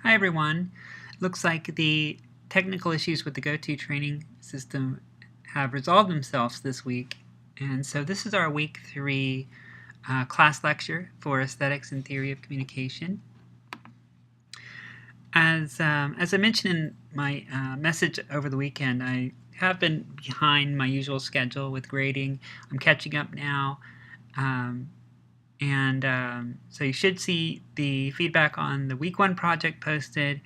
Hi everyone. Looks like the technical issues with the GoTo training system have resolved themselves this week, and so this is our week 3 class lecture for Aesthetics and Theory of Communication. As I mentioned in my message over the weekend, I have been behind my usual schedule with grading. I'm catching up now. So you should see the feedback on the week 1 project posted,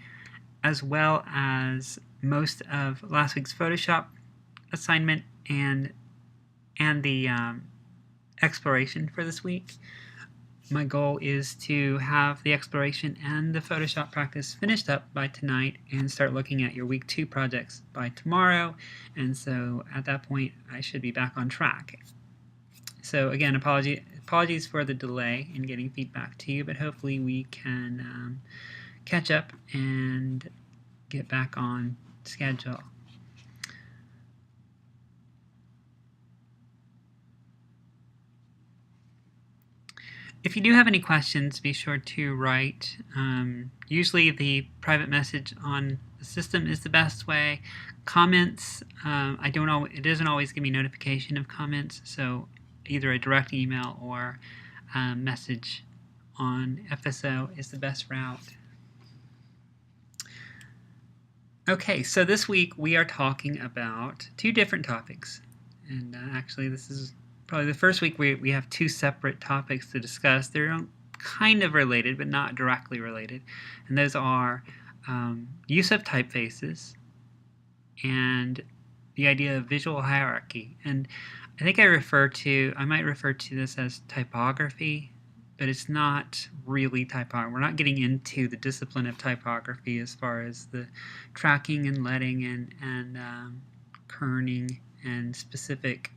as well as most of last week's Photoshop assignment and the exploration for this week. My goal is to have the exploration and the Photoshop practice finished up by tonight and start looking at your week 2 projects by tomorrow, and so at that point I should be back on track. So again, apologies for the delay in getting feedback to you, but hopefully we can catch up and get back on schedule. If you do have any questions, be sure to write. Usually the private message on the system is the best way. Comments, it doesn't always give me notification of comments, so either a direct email or a message on FSO is the best route. Okay, so this week we are talking about 2 different topics, and actually this is probably the first week we have 2 separate topics to discuss. They're kind of related, but not directly related, and those are use of typefaces and the idea of visual hierarchy. And I think I might refer to this as typography, but it's not really typography. We're not getting into the discipline of typography as far as the tracking and leading and kerning and specific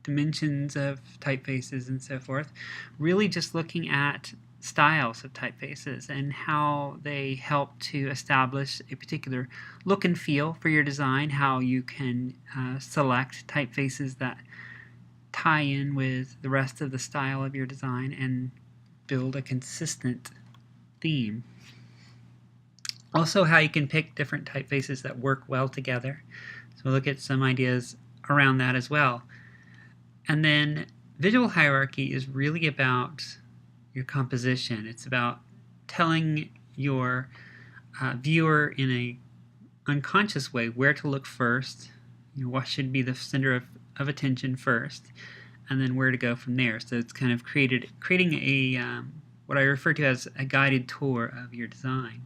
dimensions of typefaces and so forth. Really just looking at styles of typefaces and how they help to establish a particular look and feel for your design, how you can select typefaces that tie in with the rest of the style of your design and build a consistent theme. Also, how you can pick different typefaces that work well together. So we'll look at some ideas around that as well. And then visual hierarchy is really about your composition. It's about telling your viewer in a unconscious way where to look first, what should be the center of attention first, and then where to go from there. So it's kind of creating a what I refer to as a guided tour of your design.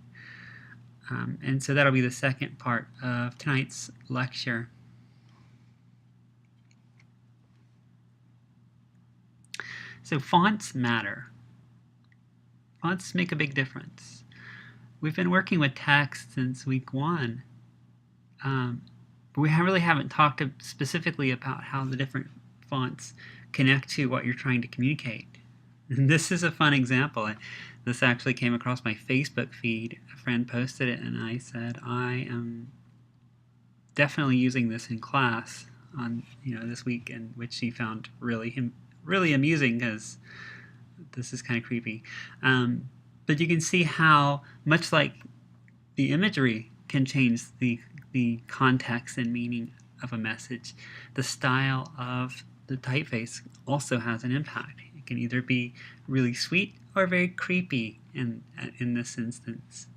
And so that'll be the second part of tonight's lecture. So fonts matter. Fonts make a big difference. We've been working with text since week 1, but we really haven't talked specifically about how the different fonts connect to what you're trying to communicate. And this is a fun example. This actually came across my Facebook feed. A friend posted it, and I said, I am definitely using this in class on this week, and which she found really amusing because this is kind of creepy. But you can see how much like the imagery can change the context and meaning of a message, the style of the typeface also has an impact. It can either be really sweet or very creepy in this instance.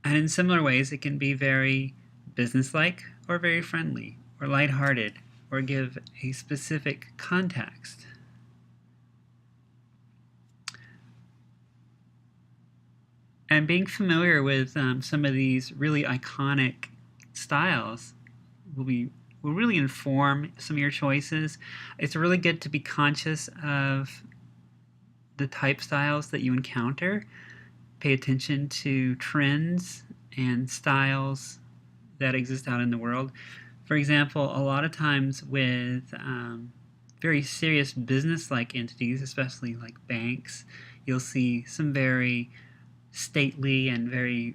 And in similar ways, it can be very businesslike or very friendly or lighthearted or give a specific context. And being familiar with some of these really iconic styles will really inform some of your choices. It's really good to be conscious of the type styles that you encounter. Pay attention to trends and styles that exist out in the world. For example, a lot of times with very serious business-like entities, especially like banks, you'll see some very stately and very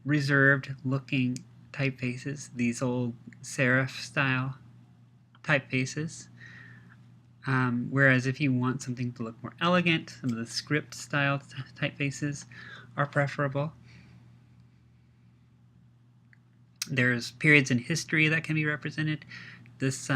reserved looking typefaces, these old serif style typefaces. Whereas if you want something to look more elegant, some of the script style typefaces are preferable. There's periods in history that can be represented. This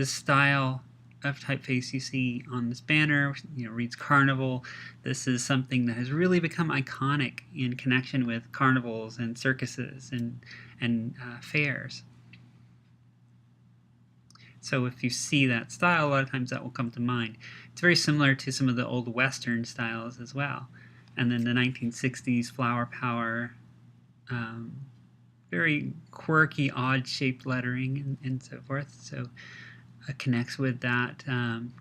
style of typeface you see on this banner, reads Carnival. This is something that has really become iconic in connection with carnivals and circuses and fairs. So if you see that style, a lot of times that will come to mind. It's very similar to some of the old Western styles as well. And then the 1960s flower power, very quirky, odd-shaped lettering and so forth. So connects with that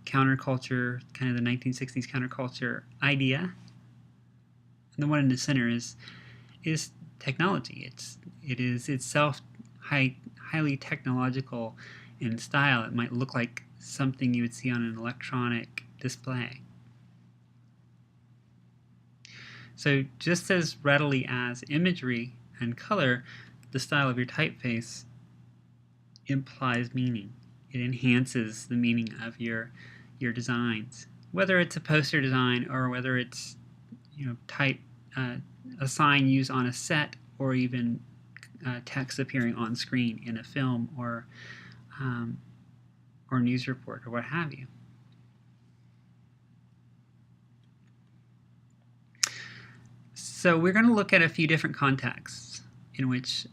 counterculture, kind of the 1960s counterculture idea. And the one in the center is technology. It is itself highly technological in style. It might look like something you would see on an electronic display. So just as readily as imagery and color, the style of your typeface implies meaning. It enhances the meaning of your designs, whether it's a poster design or whether it's a sign used on a set, or even text appearing on screen in a film or news report or what have you. So we're going to look at a few different contexts in which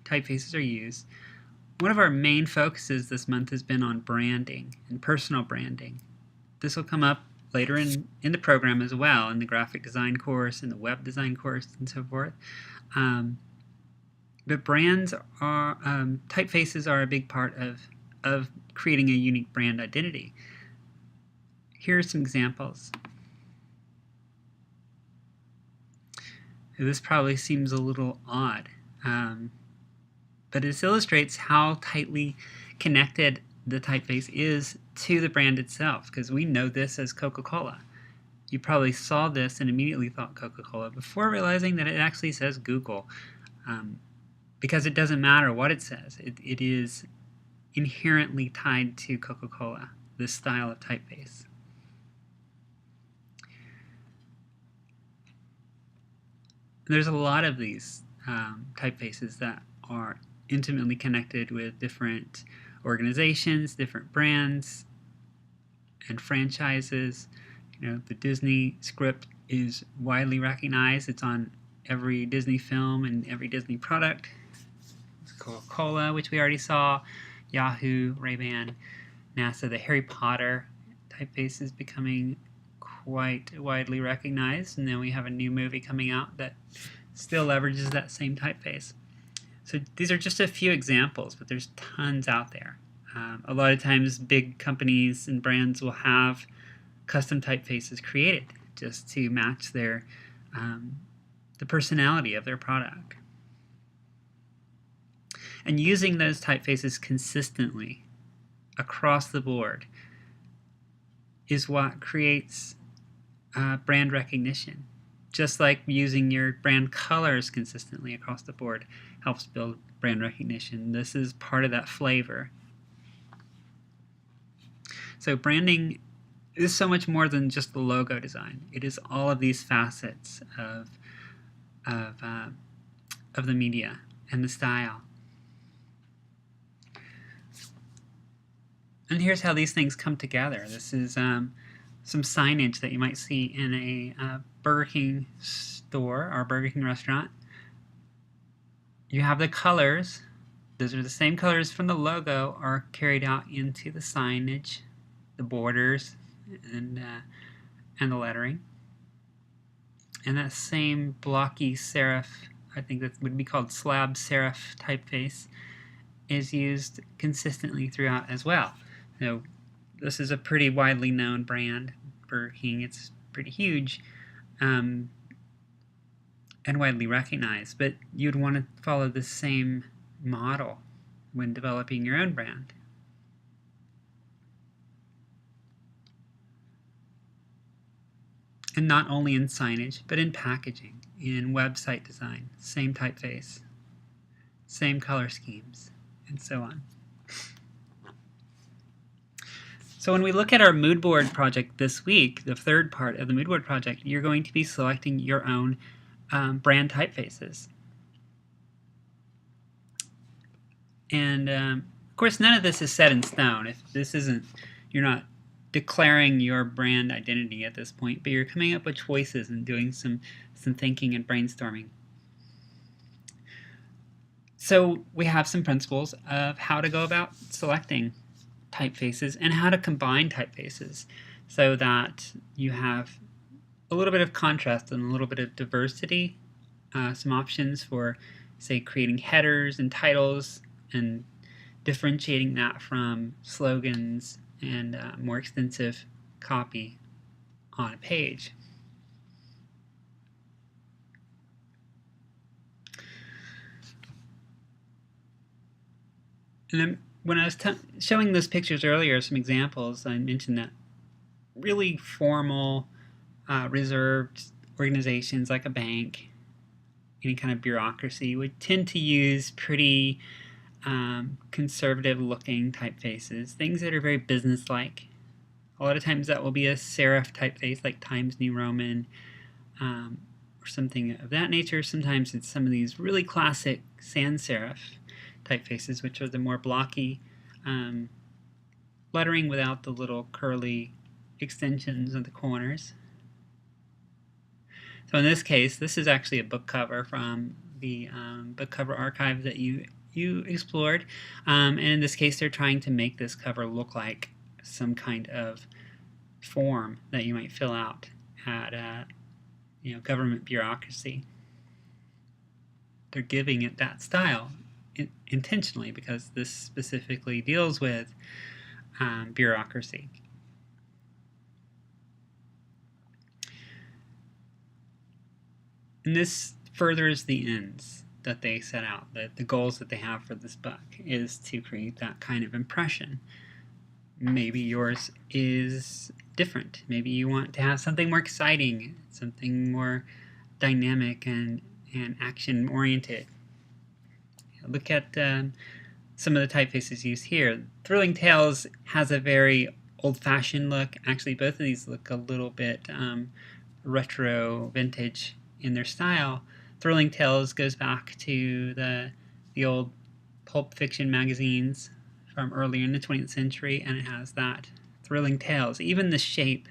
typefaces are used. One of our main focuses this month has been on branding and personal branding. This will come up later in the program as well, in the graphic design course, in the web design course, and so forth. But brands are, typefaces are a big part of creating a unique brand identity. Here are some examples. This probably seems a little odd, but this illustrates how tightly connected the typeface is to the brand itself, because we know this as Coca-Cola. You probably saw this and immediately thought Coca-Cola before realizing that it actually says Google, because it doesn't matter what it says. It is inherently tied to Coca-Cola, this style of typeface. There's a lot of these typefaces that are intimately connected with different organizations, different brands, and franchises. The Disney script is widely recognized. It's on every Disney film and every Disney product. Coca-Cola, which we already saw, Yahoo, Ray-Ban, NASA. The Harry Potter typeface is becoming quite widely recognized, and then we have a new movie coming out that still leverages that same typeface. So these are just a few examples, but there's tons out there. A lot of times big companies and brands will have custom typefaces created just to match their the personality of their product. And using those typefaces consistently across the board is what creates brand recognition. Just like using your brand colors consistently across the board helps build brand recognition. This is part of that flavor. So branding is so much more than just the logo design. It is all of these facets of the media and the style. And here's how these things come together. This is some signage that you might see in a Burger King store or Burger King restaurant. You have the colors. Those are the same colors from the logo are carried out into the signage, the borders, and the lettering. And that same blocky serif, I think that would be called slab serif typeface, is used consistently throughout as well. So this is a pretty widely known brand, Burger King. It's pretty huge and widely recognized, but you'd want to follow the same model when developing your own brand. And not only in signage, but in packaging, in website design, same typeface, same color schemes, and so on. So So when we look at our mood board project this week, the third part of the mood board project, you're going to be selecting your own brand typefaces. And of course, none of this is set in stone. If this isn't, you're not declaring your brand identity at this point, but you're coming up with choices and doing some thinking and brainstorming. So we have some principles of how to go about selecting typefaces and how to combine typefaces so that you have a little bit of contrast and a little bit of diversity, some options for, say, creating headers and titles and differentiating that from slogans and more extensive copy on a page. And then when I was showing those pictures earlier, some examples, I mentioned that really formal, reserved organizations like a bank, any kind of bureaucracy, would tend to use pretty conservative-looking typefaces, things that are very business-like. A lot of times that will be a serif typeface like Times New Roman or something of that nature. Sometimes it's some of these really classic sans serif typefaces, which are the more blocky lettering without the little curly extensions at the corners. So in this case, this is actually a book cover from the book cover archive that you explored. And in this case, they're trying to make this cover look like some kind of form that you might fill out at government bureaucracy. They're giving it that style intentionally because this specifically deals with bureaucracy. And this furthers the ends that they set out, the goals that they have for this book is to create that kind of impression. Maybe yours is different. Maybe you want to have something more exciting, something more dynamic and action-oriented. Look at some of the typefaces used here. Thrilling Tales has a very old-fashioned look. Actually, both of these look a little bit retro, vintage in their style. Thrilling Tales goes back to the old pulp fiction magazines from earlier in the 20th century, and it has that thrilling tales. Even the shape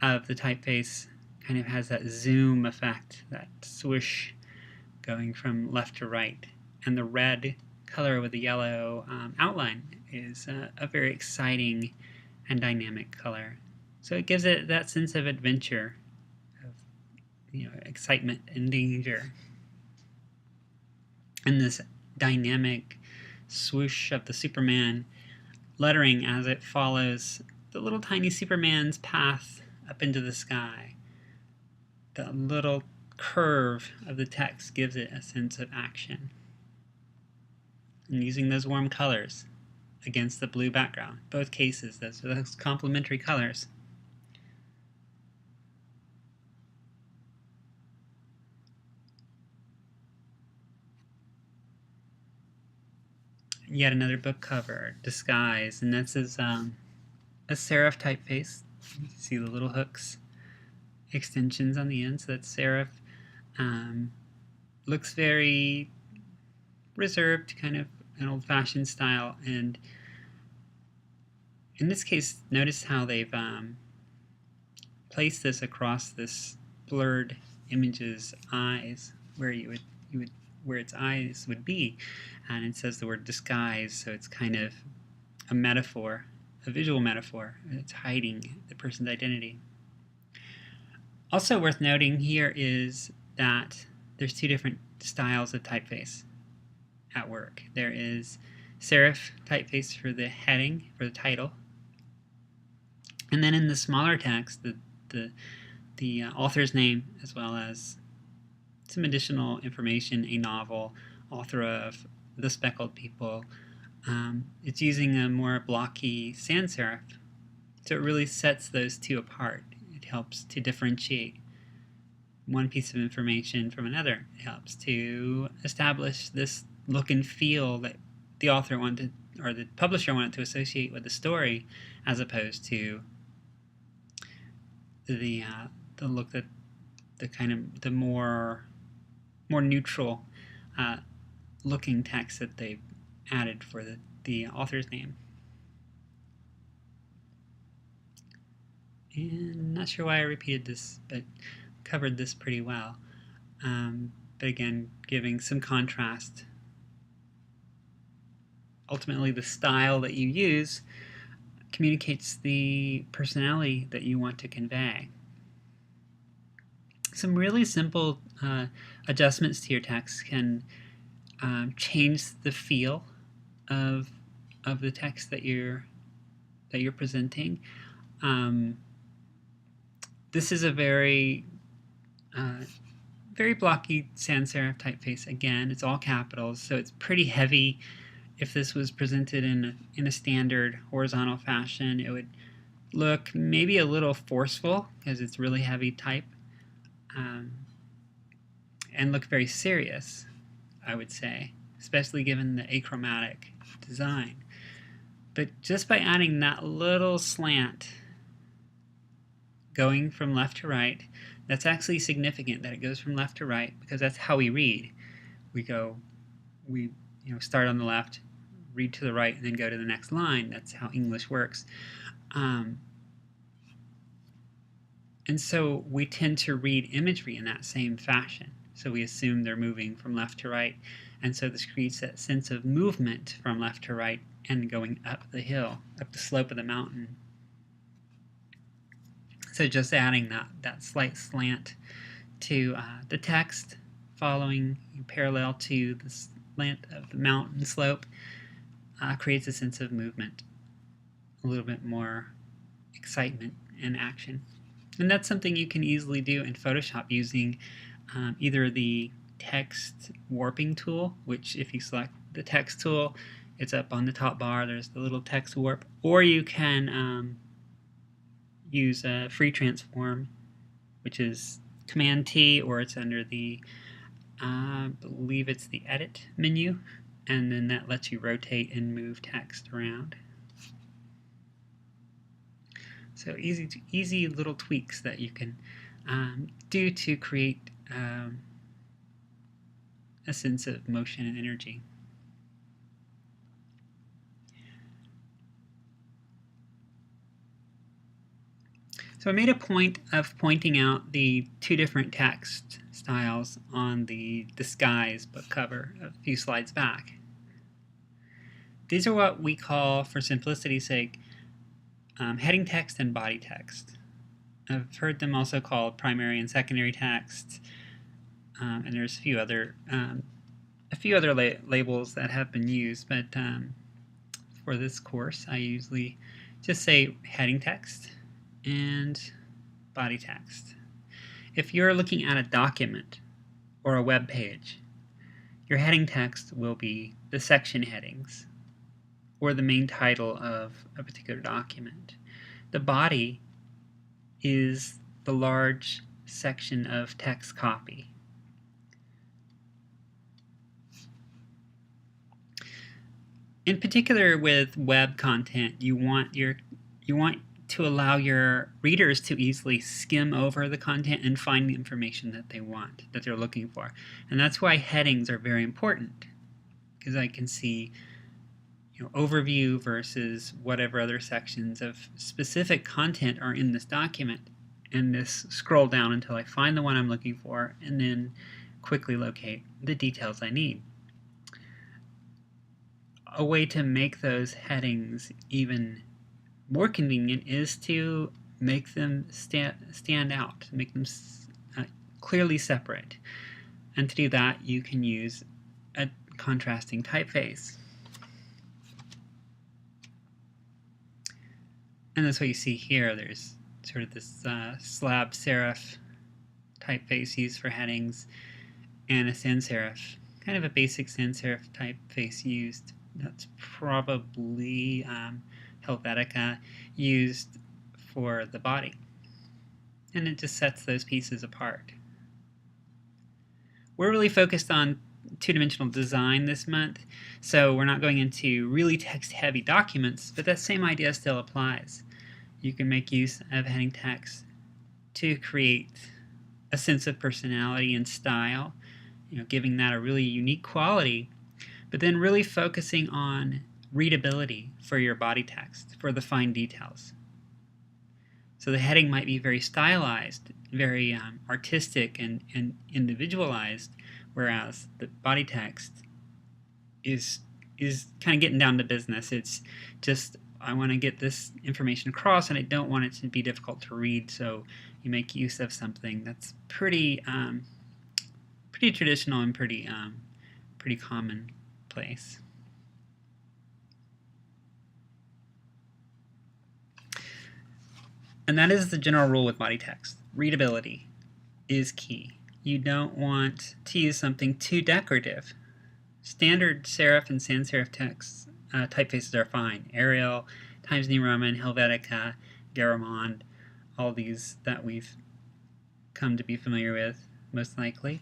of the typeface kind of has that zoom effect, that swoosh going from left to right. And the red color with the yellow outline is a very exciting and dynamic color. So it gives it that sense of adventure, excitement and danger. And this dynamic swoosh of the Superman lettering as it follows the little tiny Superman's path up into the sky. The little curve of the text gives it a sense of action. And using those warm colors against the blue background. Both cases, those complementary colors. Yet another book cover, Disguise, and this is a serif typeface. You can see the little hooks, extensions on the end, so that's serif. Looks very reserved, kind of an old-fashioned style, and in this case, notice how they've placed this across this blurred image's eyes, where where its eyes would be, and it says the word disguise, so it's kind of a metaphor, a visual metaphor. It's hiding the person's identity. Also worth noting here is that there's two different styles of typeface at work. There is serif typeface for the heading, for the title, and then in the smaller text, the author's name, as well as some additional information, a novel, author of The Speckled People. It's using a more blocky sans serif, so it really sets those two apart. It helps to differentiate one piece of information from another. It helps to establish this look and feel that the author wanted or the publisher wanted to associate with the story, as opposed to the look that the kind of the more neutral looking text that they added for the author's name. And not sure why I repeated this, but covered this pretty well. But again, giving some contrast. Ultimately, the style that you use communicates the personality that you want to convey. Some really simple adjustments to your text can change the feel of the text that you're presenting. This is a very blocky sans serif typeface. Again, it's all capitals, so it's pretty heavy. If this was presented in a standard horizontal fashion, it would look maybe a little forceful because it's really heavy type, and look very serious, I would say, especially given the achromatic design. But just by adding that little slant going from left to right, that's actually significant that it goes from left to right, because that's how we read. We start on the left, read to the right, and then go to the next line. That's how English works. And so we tend to read imagery in that same fashion. So we assume they're moving from left to right. And so this creates that sense of movement from left to right and going up the hill, up the slope of the mountain. So just adding that slight slant to the text, following parallel to the slant of the mountain slope, creates a sense of movement, a little bit more excitement and action. And that's something you can easily do in Photoshop using either the text warping tool, which if you select the text tool, it's up on the top bar, there's the little text warp, or you can use a free transform, which is Command T, or it's under the, I believe it's the edit menu, and then that lets you rotate and move text around. So easy little tweaks that you can do to create a sense of motion and energy. So I made a point of pointing out the two different text styles on the Disguise book cover a few slides back. These are what we call, for simplicity's sake, heading text and body text. I've heard them also called primary and secondary text, and there's a few other labels that have been used, but for this course I usually just say heading text and body text. If you're looking at a document or a web page, your heading text will be the section headings or the main title of a particular document. The body is the large section of text copy. In particular with web content, you want to allow your readers to easily skim over the content and find the information that they want, that they're looking for. And that's why headings are very important, because I can see overview versus whatever other sections of specific content are in this document, and this scroll down until I find the one I'm looking for and then quickly locate the details I need. A way to make those headings even more convenient is to make them stand out, make them clearly separate. And to do that, you can use a contrasting typeface. And that's what you see here. There's sort of this slab serif typeface used for headings, and a sans serif, kind of a basic sans serif typeface used. That's probably Helvetica used for the body. And it just sets those pieces apart. We're really focused on two-dimensional design this month, so we're not going into really text-heavy documents, but that same idea still applies. You can make use of heading text to create a sense of personality and style, giving that a really unique quality, but then really focusing on readability for your body text, for the fine details. So the heading might be very stylized, very artistic and individualized, whereas the body text is kind of getting down to business. It's just, I want to get this information across and I don't want it to be difficult to read, so you make use of something that's pretty traditional and pretty commonplace. And that is the general rule with body text. Readability is key. You don't want to use something too decorative. Standard serif and sans serif text typefaces are fine. Arial, Times New Roman, Helvetica, Garamond, all these that we've come to be familiar with, most likely,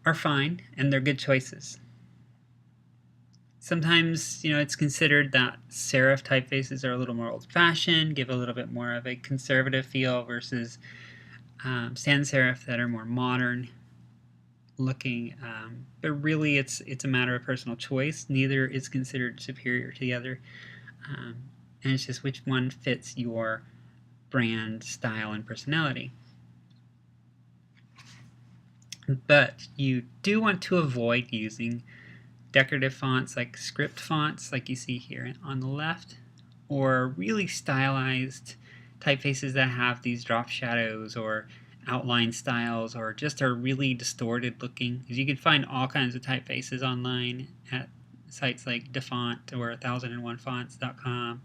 are fine, and they're good choices. Sometimes, it's considered that serif typefaces are a little more old-fashioned, give a little bit more of a conservative feel, versus sans serif that are more modern looking. But really, it's a matter of personal choice. Neither is considered superior to the other, and it's just which one fits your brand, style, and personality. But you do want to avoid using decorative fonts like script fonts like you see here on the left, or really stylized typefaces that have these drop shadows or outline styles, or just are really distorted looking. Because you can find all kinds of typefaces online at sites like DaFont or 1001fonts.com.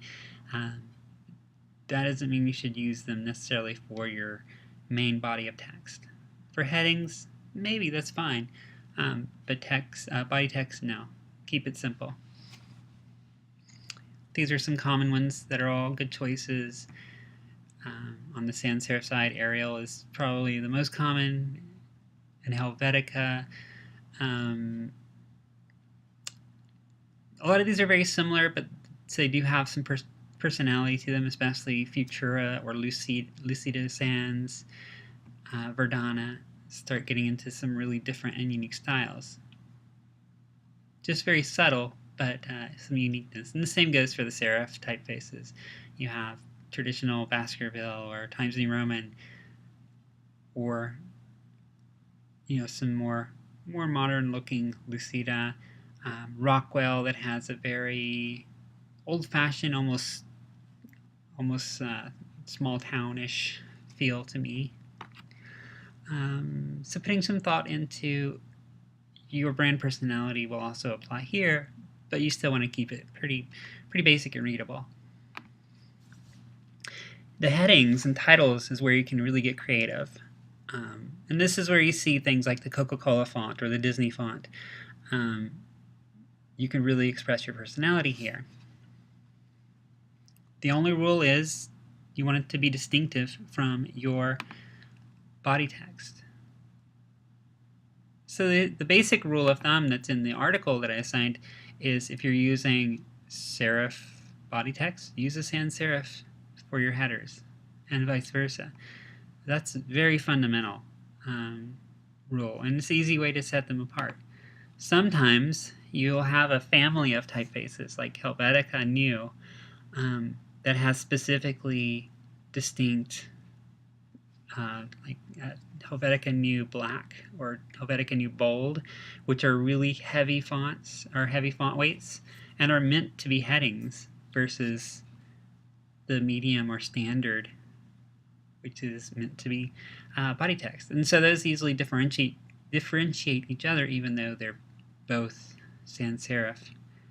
That doesn't mean you should use them necessarily for your main body of text. For headings, maybe that's fine. But body text, no. Keep it simple. These are some common ones that are all good choices. On the sans serif side, Arial is probably the most common, and Helvetica. A lot of these are very similar, but they do have some personality to them, especially Futura or Lucida Sans, Verdana. Start getting into some really different and unique styles. Just very subtle, but some uniqueness. And the same goes for the serif typefaces. You have traditional Baskerville or Times New Roman, or some more modern looking Lucida, Rockwell that has a very old-fashioned, almost small townish feel to me. So putting some thought into your brand personality will also apply here, but you still want to keep it pretty basic and readable. The headings and titles is where you can really get creative. And this is where you see things like the Coca-Cola font or the Disney font. You can really express your personality here. The only rule is you want it to be distinctive from your body text. So the basic rule of thumb that's in the article that I assigned is if you're using serif body text, use a sans serif for your headers, and vice versa. That's a very fundamental rule, and it's an easy way to set them apart. Sometimes you'll have a family of typefaces like Helvetica New that has specifically distinct Helvetica New Black or Helvetica New Bold, which are really heavy fonts or heavy font weights and are meant to be headings versus the medium or standard, which is meant to be body text. And so those easily differentiate each other, even though they're both sans serif.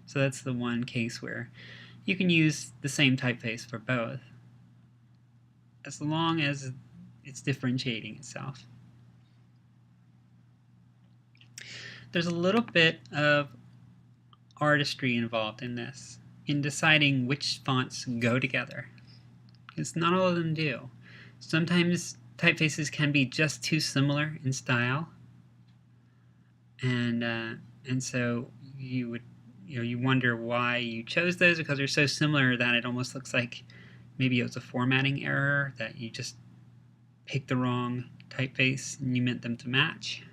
So that's the one case where you can use the same typeface for both, as long as it's differentiating itself. There's a little bit of artistry involved in this, in deciding which fonts go together, because not all of them do. Sometimes typefaces can be just too similar in style, and And so you wonder why you chose those, because they're so similar that it almost looks like maybe it was a formatting error, that you just picked the wrong typeface and you meant them to match.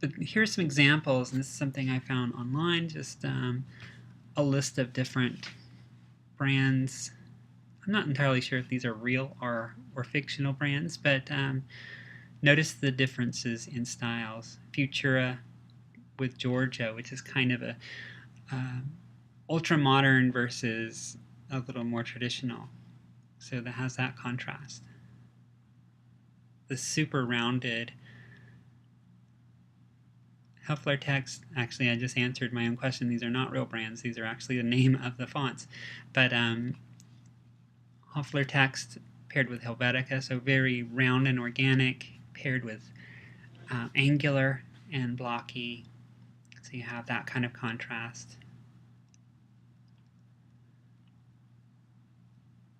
But here's some examples, and this is something I found online, just a list of different brands. I'm not entirely sure if these are real or fictional brands, but notice the differences in styles. Futura with Georgia, which is kind of a ultra modern versus a little more traditional. So that has that contrast. The super rounded Heffler text, actually I just answered my own question. These are not real brands. These are actually the name of the fonts. But Heffler text paired with Helvetica, so very round and organic, paired with angular and blocky. So you have that kind of contrast.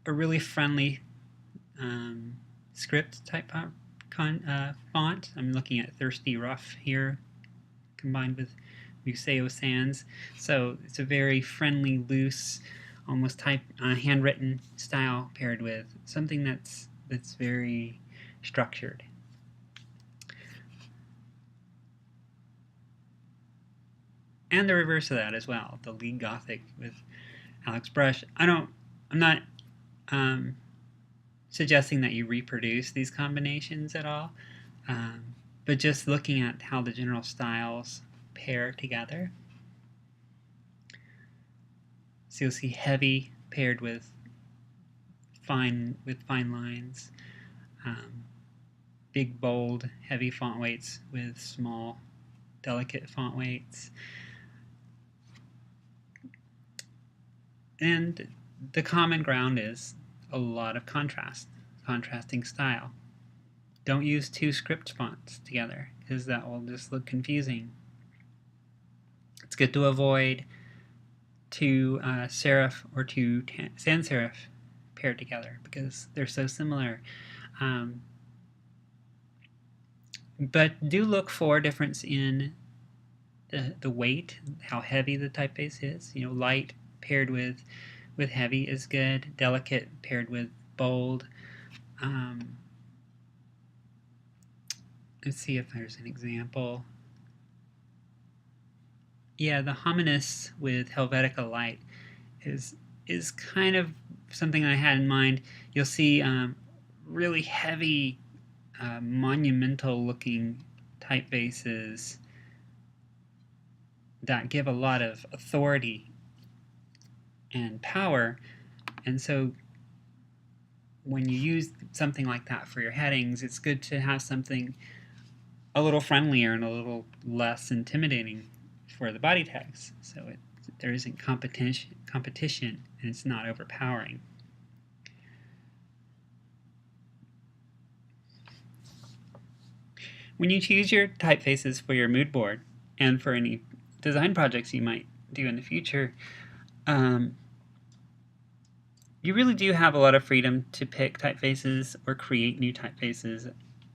A really friendly script type font. I'm looking at Thirsty Rough here, combined with Museo Sans. So it's a very friendly, loose, almost handwritten style paired with something that's very structured. And the reverse of that as well, the League Gothic with Alex Brush. I'm not suggesting that you reproduce these combinations at all, but just looking at how the general styles pair together. So you'll see heavy paired with fine lines, big, bold, heavy font weights with small, delicate font weights. And the common ground is a lot of contrasting style. Don't use two script fonts together, because that will just look confusing. It's good to avoid two serif or two sans serif paired together, because they're so similar. But do look for a difference in the weight, how heavy the typeface is. Light paired with heavy is good. Delicate paired with bold. Let's see if there's an example. Yeah, the Hominis with Helvetica Light is kind of something I had in mind. You'll see really heavy, monumental-looking typefaces that give a lot of authority and power, and so when you use something like that for your headings, it's good to have something a little friendlier and a little less intimidating for the body text, so there isn't competition and it's not overpowering. When you choose your typefaces for your mood board and for any design projects you might do in the future, you really do have a lot of freedom to pick typefaces or create new typefaces,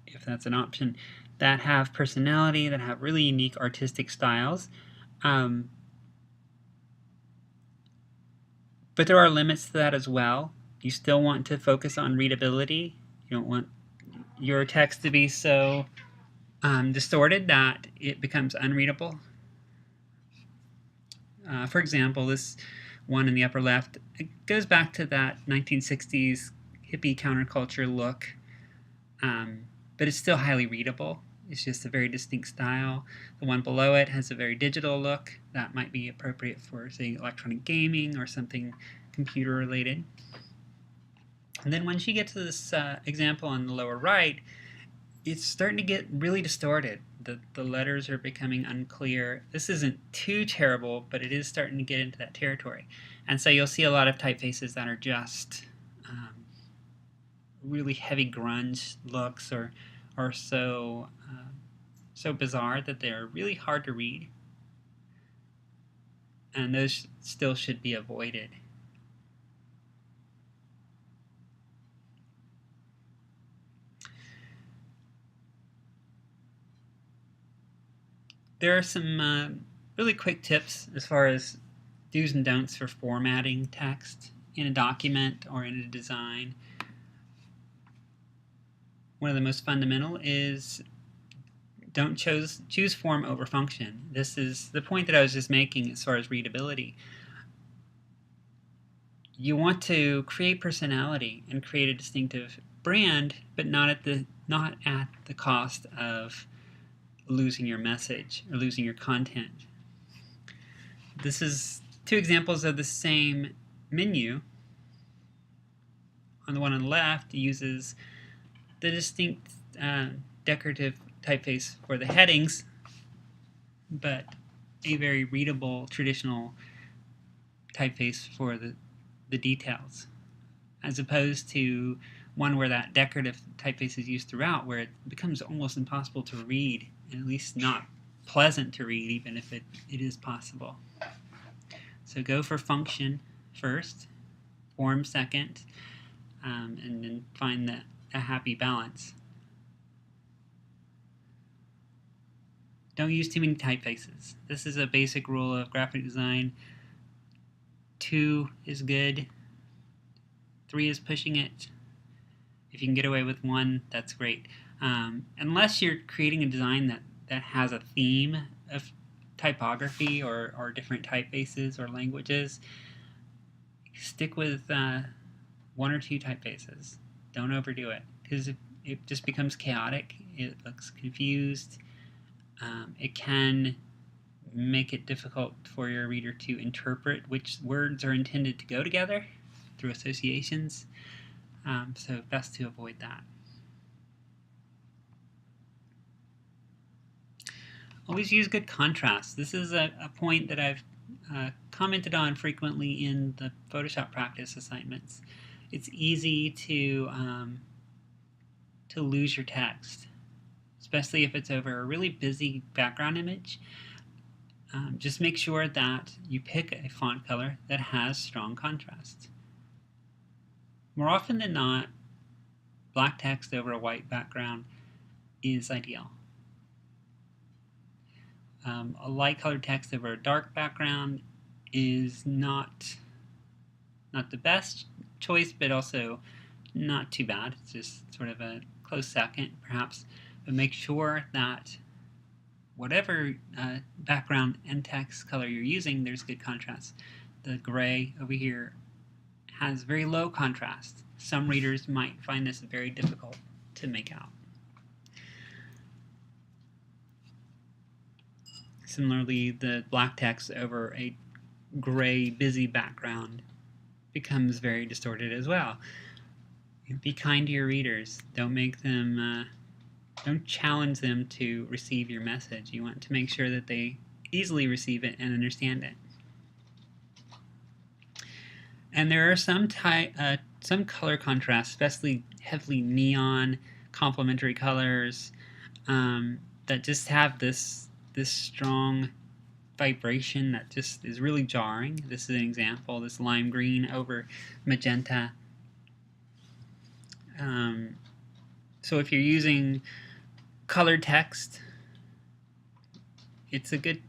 if that's an option, that have personality, that have really unique artistic styles. But there are limits to that as well. You still want to focus on readability. You don't want your text to be so distorted that it becomes unreadable. For example, this one in the upper left, it goes back to that 1960s hippie counterculture look, but it's still highly readable. It's just a very distinct style. The one below it has a very digital look that might be appropriate for, say, electronic gaming or something computer related. And then once you get to this example on the lower right, it's starting to get really distorted. The letters are becoming unclear. This isn't too terrible, but it is starting to get into that territory. And so you'll see a lot of typefaces that are just really heavy grunge looks, or so bizarre that they're really hard to read. And those still should be avoided. There are some really quick tips as far as do's and don'ts for formatting text in a document or in a design. One of the most fundamental is don't choose form over function. This is the point that I was just making as far as readability. You want to create personality and create a distinctive brand, but not at the cost of losing your message or losing your content. This is two examples of the same menu. On the one on the left, it uses the distinct decorative typeface for the headings, but a very readable traditional typeface for the details, as opposed to one where that decorative typeface is used throughout, where it becomes almost impossible to read, and at least not pleasant to read, even if it is possible. So go for function first, form second, and then find a happy balance. Don't use too many typefaces. This is a basic rule of graphic design. 2 is good. 3 is pushing it. If you can get away with 1, that's great. Unless you're creating a design that has a theme of typography or different typefaces or languages, stick with 1 or 2 typefaces. Don't overdo it, because it just becomes chaotic. It looks confused. It can make it difficult for your reader to interpret which words are intended to go together through associations. So best to avoid that. Always use good contrast. This is a point that I've commented on frequently in the Photoshop practice assignments. It's easy to lose your text, especially if it's over a really busy background image. Just make sure that you pick a font color that has strong contrast. More often than not, black text over a white background is ideal. A light colored text over a dark background is not the best choice, but also not too bad. It's just sort of a close second, perhaps. But make sure that whatever background and text color you're using, there's good contrast. The gray over here has very low contrast. Some readers might find this very difficult to make out. Similarly, the black text over a gray, busy background becomes very distorted as well. Be kind to your readers. Don't make them, don't challenge them to receive your message. You want to make sure that they easily receive it and understand it. And there are some color contrasts, especially heavily neon, complementary colors, that just have this strong vibration that just is really jarring. This is an example, this lime green over magenta. So if you're using colored text, it's a good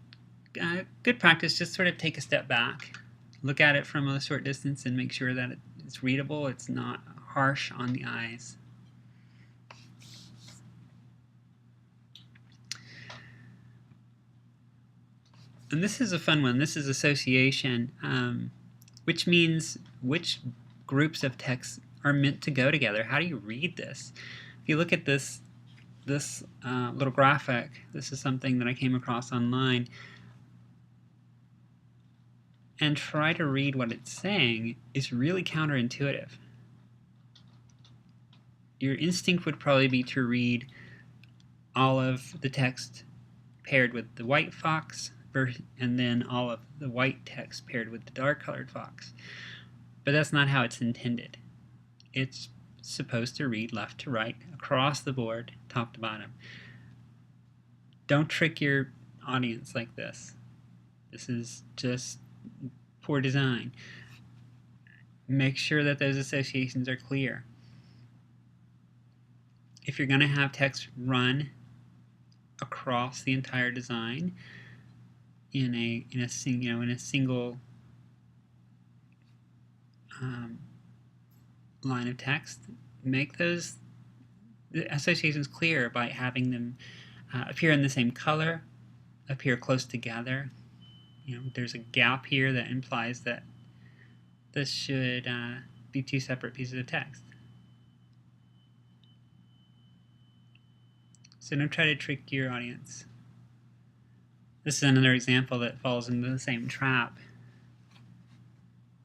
practice. Just sort of take a step back, look at it from a short distance, and make sure that it's readable, it's not harsh on the eyes. And this is a fun one. This is association, which means which groups of text are meant to go together. How do you read this? If you look at this little graphic, this is something that I came across online, and try to read what it's saying, is really counterintuitive. Your instinct would probably be to read all of the text paired with the white fox, and then all of the white text paired with the dark colored fox. But that's not how it's intended. It's supposed to read left to right, across the board, top to bottom. Don't trick your audience like this. This is just poor design. Make sure that those associations are clear. If you're going to have text run across the entire design in a single line of text. Make those associations clear by having them appear in the same color, appear close together. There's a gap here that implies that this should be two separate pieces of text. So don't try to trick your audience. This is another example that falls into the same trap.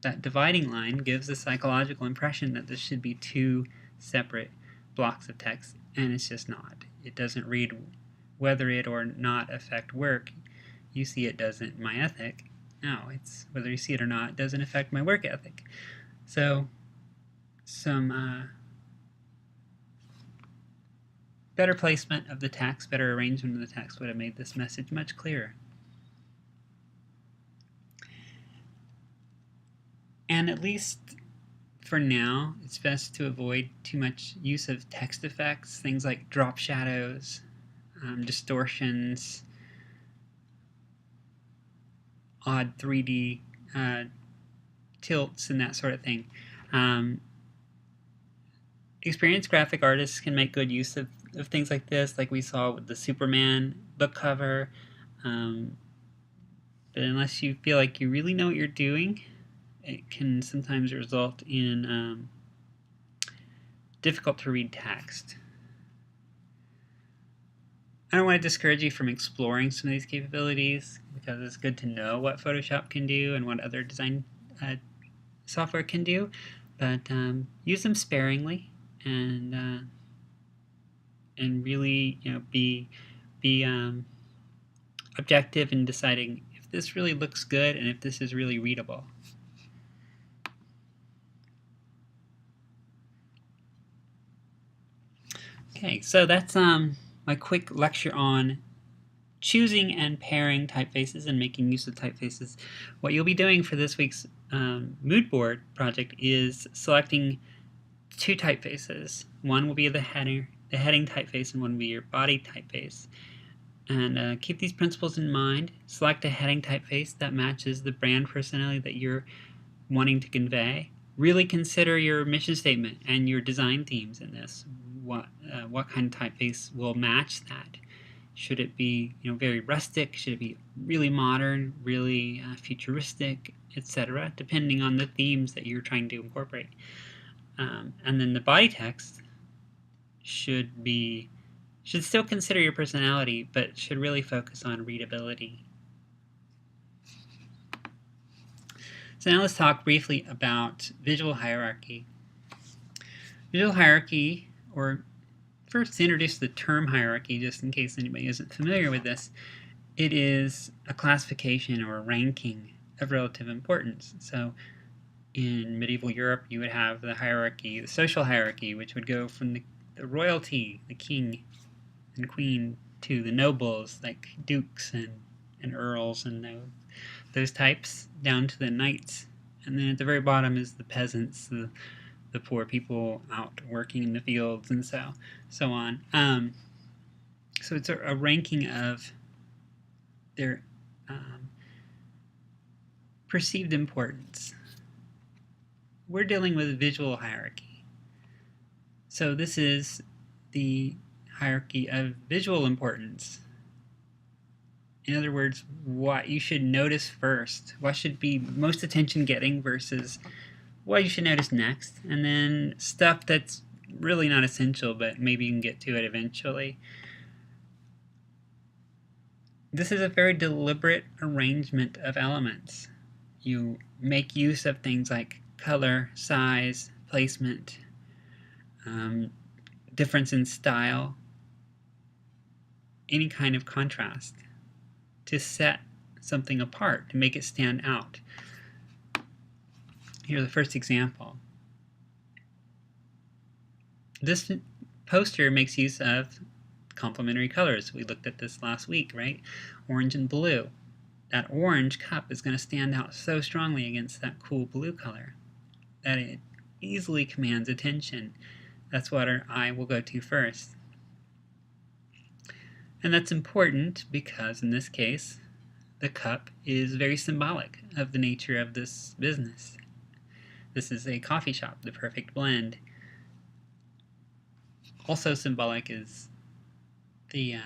That dividing line gives a psychological impression that this should be two separate blocks of text, and it's just not. It doesn't read whether it or not affect work. You see it doesn't my ethic. No, it's whether you see it or not, it doesn't affect my work ethic. So some better placement of the text, better arrangement of the text would have made this message much clearer. And at least for now, it's best to avoid too much use of text effects, things like drop shadows, distortions, odd 3D tilts, and that sort of thing. Experienced graphic artists can make good use of things like this, like we saw with the Superman book cover. But unless you feel like you really know what you're doing, it can sometimes result in difficult to read text. I don't want to discourage you from exploring some of these capabilities, because it's good to know what Photoshop can do and what other design software can do, but use them sparingly and really be objective in deciding if this really looks good and if this is really readable. Okay, so that's my quick lecture on choosing and pairing typefaces and making use of typefaces. What you'll be doing for this week's mood board project is selecting two typefaces. One will be the heading typeface, and one will be your body typeface. And keep these principles in mind. Select a heading typeface that matches the brand personality that you're wanting to convey. Really consider your mission statement and your design themes in this. What kind of typeface will match that? Should it be very rustic? Should it be really modern, really futuristic, etc., depending on the themes that you're trying to incorporate. And then the body text should still consider your personality, but should really focus on readability. So now let's talk briefly about visual hierarchy. Visual hierarchy, or first to introduce the term hierarchy, just in case anybody isn't familiar with this, it is a classification or a ranking of relative importance. So in medieval Europe, you would have the hierarchy, the social hierarchy, which would go from the royalty, the king and queen, to the nobles, like dukes and earls and those types, down to the knights. And then at the very bottom is the peasants, the poor people out working in the fields, and so on. So it's a ranking of their perceived importance. We're dealing with visual hierarchy. So this is the hierarchy of visual importance. In other words, what you should notice first, what should be most attention getting versus what you should notice next, and then stuff that's really not essential, but maybe you can get to it eventually. This is a very deliberate arrangement of elements. You make use of things like color, size, placement, difference in style, any kind of contrast to set something apart, to make it stand out. Here's the first example. This poster makes use of complementary colors. We looked at this last week, right? Orange and blue. That orange cup is going to stand out so strongly against that cool blue color that it easily commands attention. That's what our eye will go to first. And that's important because in this case, the cup is very symbolic of the nature of this business. This is a coffee shop, the perfect blend. Also symbolic is the, I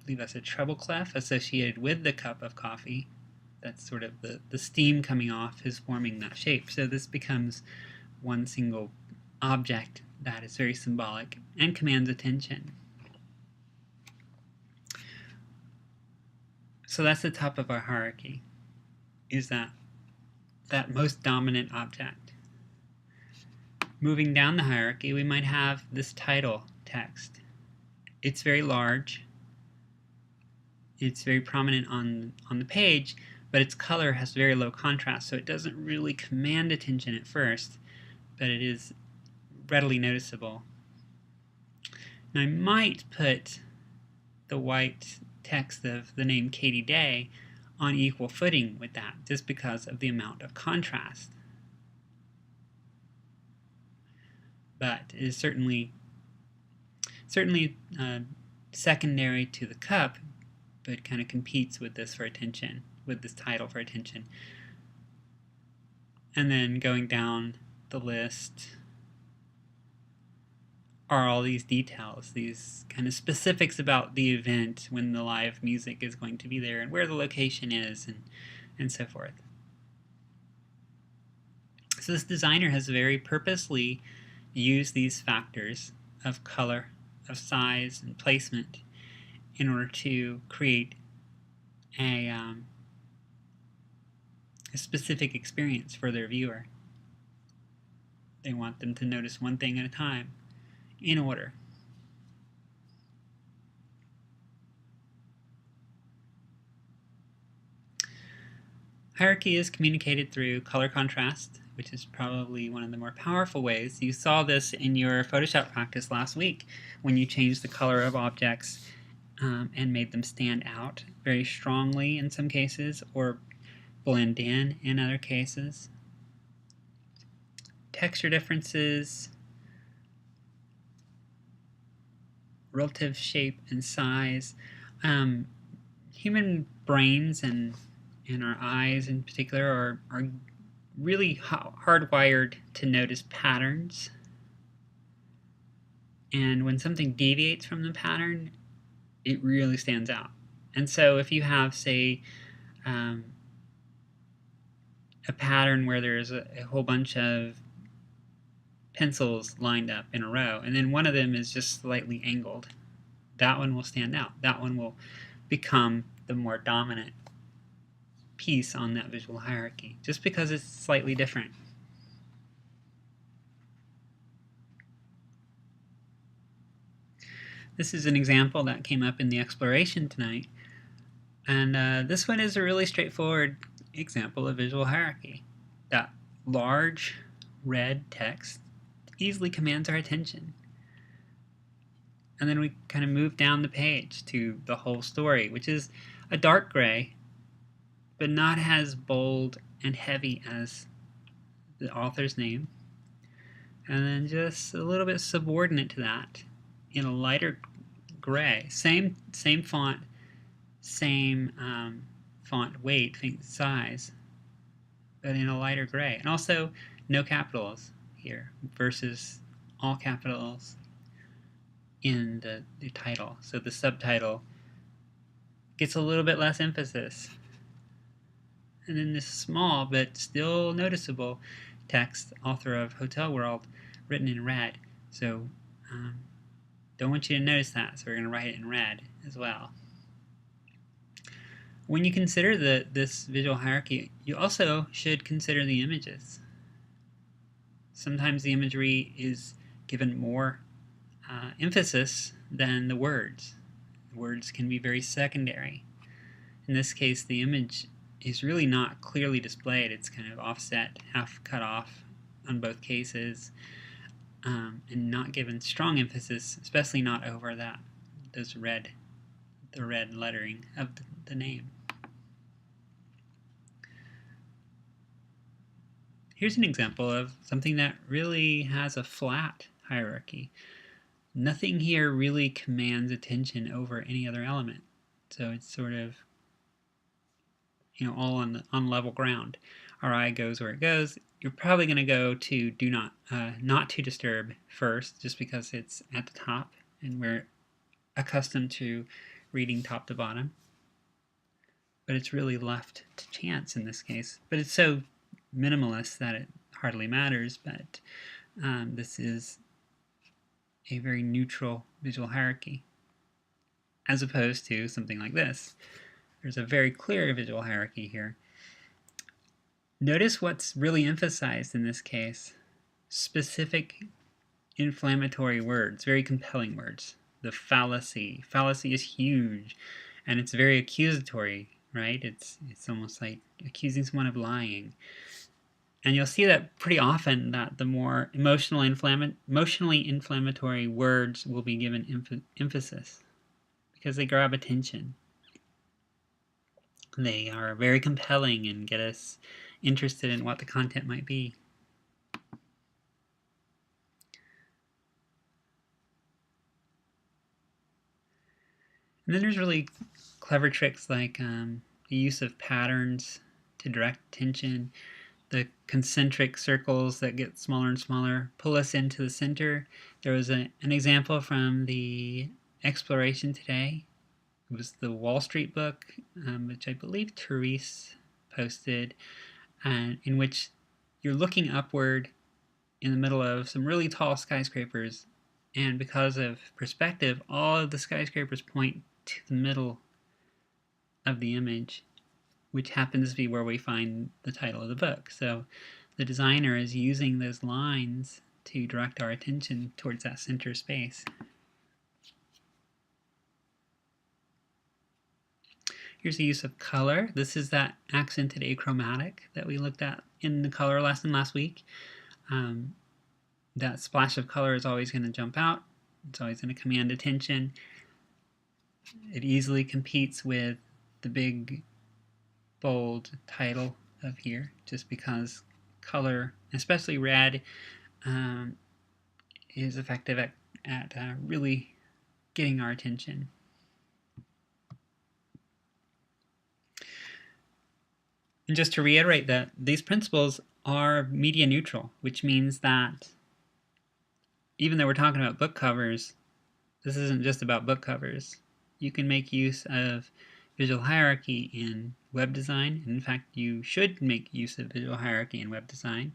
believe that's a treble clef associated with the cup of coffee. That's sort of the steam coming off is forming that shape. So this becomes one single object that is very symbolic and commands attention. So that's the top of our hierarchy, is that most dominant object. Moving down the hierarchy, we might have this title text. It's very large. It's very prominent on the page, but its color has very low contrast, so it doesn't really command attention at first, but it is readily noticeable. Now I might put the white text of the name Katie Day on equal footing with that, just because of the amount of contrast. But it is certainly secondary to the cup, but kind of competes with this for attention, with this title for attention. And then going down the list are all these details, these kind of specifics about the event, when the live music is going to be there, and where the location is, and so forth. So this designer has very purposely used these factors of color, of size, and placement in order to create a specific experience for their viewer. They want them to notice one thing at a time, in order. Hierarchy is communicated through color contrast, which is probably one of the more powerful ways. You saw this in your Photoshop practice last week when you changed the color of objects and made them stand out very strongly in some cases, or blend in other cases. Texture differences, relative shape and size. Human brains and our eyes in particular are really hardwired to notice patterns. And when something deviates from the pattern, it really stands out. And so if you have, say, a pattern where there's a whole bunch of pencils lined up in a row, and then one of them is just slightly angled, that one will stand out. That one will become the more dominant piece on that visual hierarchy, just because it's slightly different. This is an example that came up in the exploration tonight, and this one is a really straightforward example of visual hierarchy. That large red text easily commands our attention. And then we kind of move down the page to the whole story, which is a dark gray, but not as bold and heavy as the author's name. And then just a little bit subordinate to that in a lighter gray. Same font, same font weight, size, but in a lighter gray. And also no capitals here versus all capitals in the title. So the subtitle gets a little bit less emphasis. And then this small but still noticeable text, author of Hotel World, written in red. So don't want you to notice that, so we're going to write it in red as well. When you consider this visual hierarchy, you also should consider the images. Sometimes the imagery is given more emphasis than the words. The words can be very secondary. In this case, the image is really not clearly displayed. It's kind of offset, half cut off on both cases, and not given strong emphasis, especially not over the red lettering of the name. Here's an example of something that really has a flat hierarchy. nothing here really commands attention over any other element. So it's sort of, all on level ground. Our eye goes where it goes. You're probably going to go to do not to disturb first, just because it's at the top and we're accustomed to reading top to bottom. But it's really left to chance in this case. But it's so minimalist that it hardly matters. But this is a very neutral visual hierarchy, as opposed to something like this. There's a very clear visual hierarchy here. Notice what's really emphasized in this case. Specific inflammatory words, very compelling words. The fallacy. Fallacy is huge, and it's very accusatory, right? It's almost like accusing someone of lying. And you'll see that pretty often, that the more emotionally inflammatory words will be given emphasis because they grab attention. They are very compelling and get us interested in what the content might be. And then there's really clever tricks like the use of patterns to direct attention. The concentric circles that get smaller and smaller pull us into the center. There was an example from the exploration today. It was the Wall Street book, which I believe Therese posted, and in which you're looking upward in the middle of some really tall skyscrapers, and because of perspective, all of the skyscrapers point to the middle of the image, which happens to be where we find the title of the book. So the designer is using those lines to direct our attention towards that center space. Here's the use of color. This is that accented achromatic that we looked at in the color lesson last week. That splash of color is always going to jump out. It's always going to command attention. It easily competes with the big, bold title of here, just because color, especially red, is effective at really getting our attention. And just to reiterate that these principles are media neutral, which means that even though we're talking about book covers, this isn't just about book covers. You can make use of visual hierarchy in web design. In fact, you should make use of visual hierarchy in web design,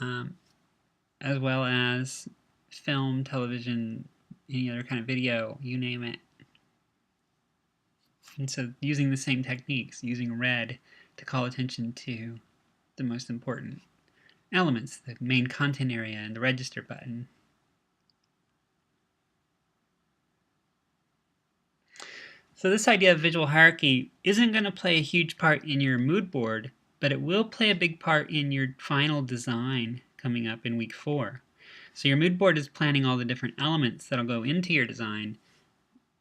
as well as film, television, any other kind of video, you name it. And so using the same techniques, using red to call attention to the most important elements, the main content area and the register button. So this idea of visual hierarchy isn't going to play a huge part in your mood board, but it will play a big part in your final design coming up in week 4. So your mood board is planning all the different elements that'll go into your design.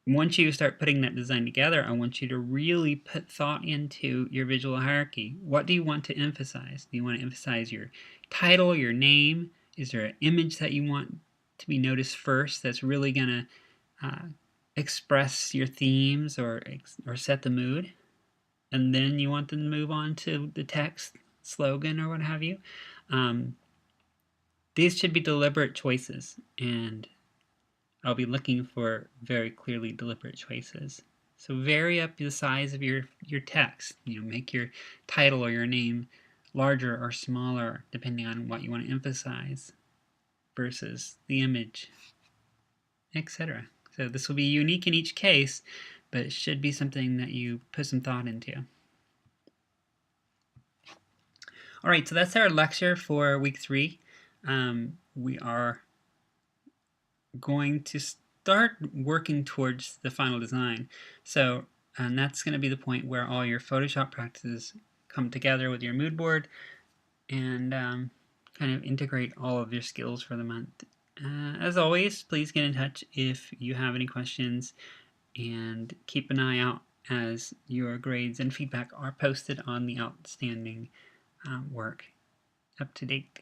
Once you start putting that design together, I want you to really put thought into your visual hierarchy. What do you want to emphasize? Do you want to emphasize your title, your name? Is there an image that you want to be noticed first that's really going to express your themes or set the mood? And then you want them to move on to the text, slogan, or what have you. These should be deliberate choices, and I'll be looking for very clearly deliberate choices. So vary up the size of your text. Make your title or your name larger or smaller depending on what you want to emphasize versus the image, etc. So this will be unique in each case, but it should be something that you put some thought into. All right, so that's our lecture for week 3. We are going to start working towards the final design. So that's going to be the point where all your Photoshop practices come together with your mood board and kind of integrate all of your skills for the month. As always, please get in touch if you have any questions, and keep an eye out as your grades and feedback are posted on the outstanding work up to date.